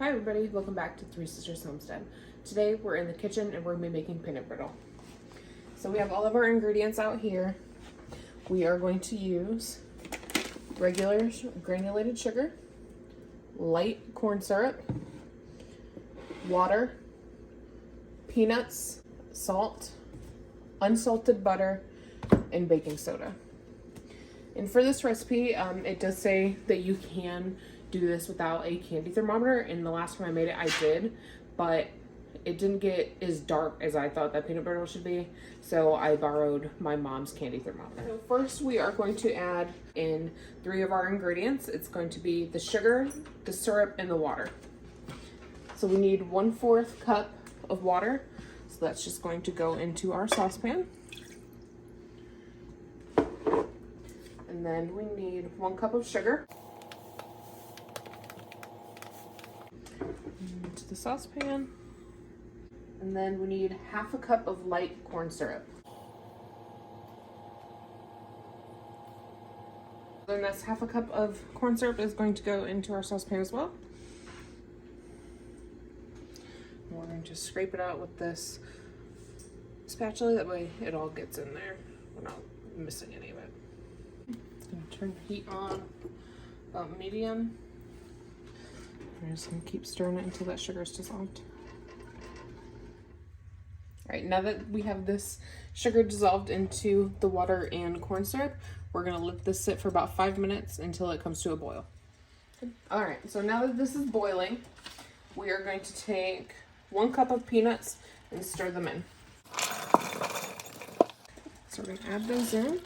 Hi everybody, welcome back to Three Sisters Homestead. Today we're in the kitchen and we're going to be making peanut brittle. So we have all of our ingredients out here. We are going to use regular granulated sugar, light corn syrup, water, peanuts, salt, unsalted butter, and baking soda. And for this recipe, it does say that you can do this without a candy thermometer, and the last time I made it I did, but it didn't get as dark as I thought that peanut brittle should be, so I borrowed my mom's candy thermometer. So first we are going to add in 3 of our ingredients. It's going to be the sugar, the syrup, and the water. So we need 1/4 cup of water, so that's just going to go into our saucepan. And then we need 1 cup of sugar. Into the saucepan. And then we need 1/2 cup of light corn syrup. Then that's 1/2 cup of corn syrup is going to go into our saucepan as well. And we're going to scrape it out with this spatula, that way it all gets in there. We're not missing any of it. Going to turn the heat on about medium. We're just going to keep stirring it until that sugar is dissolved. Alright, now that we have this sugar dissolved into the water and corn syrup, we're going to let this sit for about 5 minutes until it comes to a boil. Alright, so now that this is boiling, we are going to take 1 cup of peanuts and stir them in. So we're going to add those in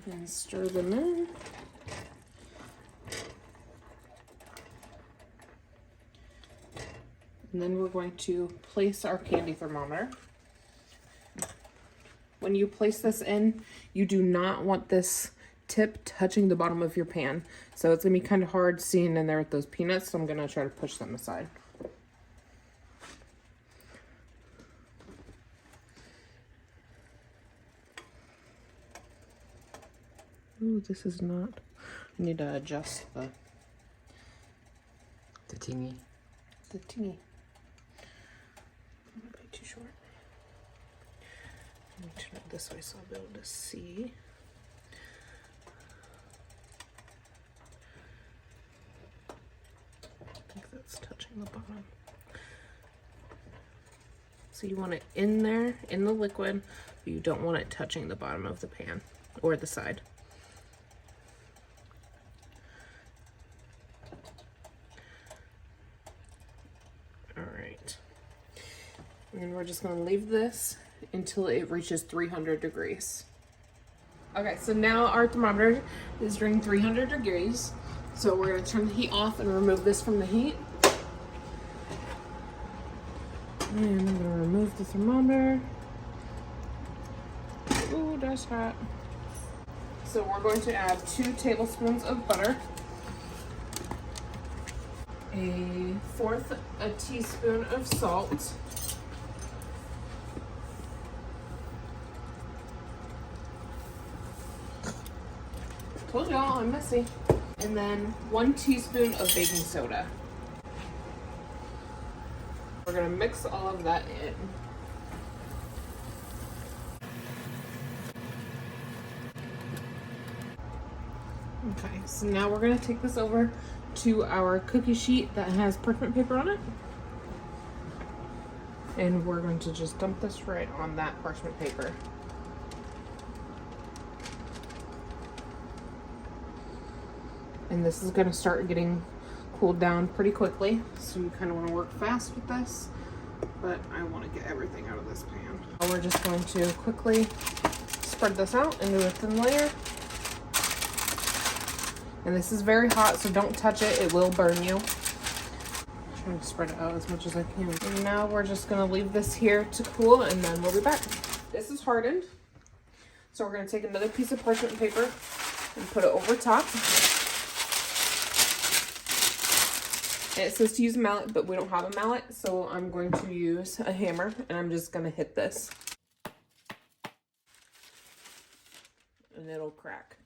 and stir them in. And then we're going to place our candy thermometer. When you place this in, you do not want this tip touching the bottom of your pan. So it's going to be kind of hard seeing in there with those peanuts, so I'm going to try to push them aside. Ooh, this is not... I need to adjust the tingy. The tingy. Might be too short. Let me turn it this way so I'll be able to see. I think that's touching the bottom. So you want it in there, in the liquid, but you don't want it touching the bottom of the pan or the side. And we're just going to leave this until it reaches 300 degrees. Okay, so now our thermometer is doing 300 degrees. So we're going to turn the heat off and remove this from the heat. And I'm going to remove the thermometer. Ooh, that's hot. So we're going to add 2 tablespoons of butter. 1/4 a teaspoon of salt. Told y'all I'm messy. And then 1 teaspoon of baking soda. We're gonna mix all of that in. Okay, so now we're gonna take this over to our cookie sheet that has parchment paper on it. And we're going to just dump this right on that parchment paper. And this is going to start getting cooled down pretty quickly, so you kind of want to work fast with this, but I want to get everything out of this pan. Now we're just going to quickly spread this out into a thin layer. And this is very hot, so don't touch it, it will burn you. I'm trying to spread it out as much as I can. And now we're just going to leave this here to cool, and then we'll be back. This is hardened, so we're going to take another piece of parchment paper and put it over top. It says to use a mallet, but we don't have a mallet, so I'm going to use a hammer, and I'm just going to hit this. And it'll crack.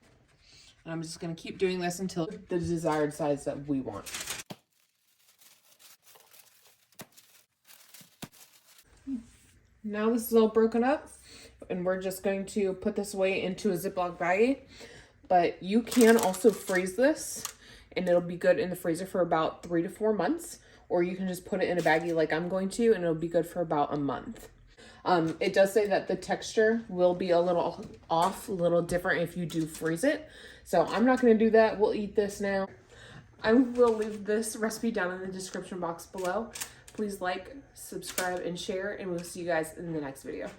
And I'm just gonna keep doing this until the desired size that we want. Now this is all broken up, and we're just going to put this away into a Ziploc baggie. But you can also freeze this, and it'll be good in the freezer for about 3 to 4 months. Or you can just put it in a baggie like I'm going to, and it'll be good for about a month. It does say that the texture will be a little off, a little different if you do freeze it. So I'm not going to do that. We'll eat this now. I will leave this recipe down in the description box below. Please like, subscribe, and share, and we'll see you guys in the next video.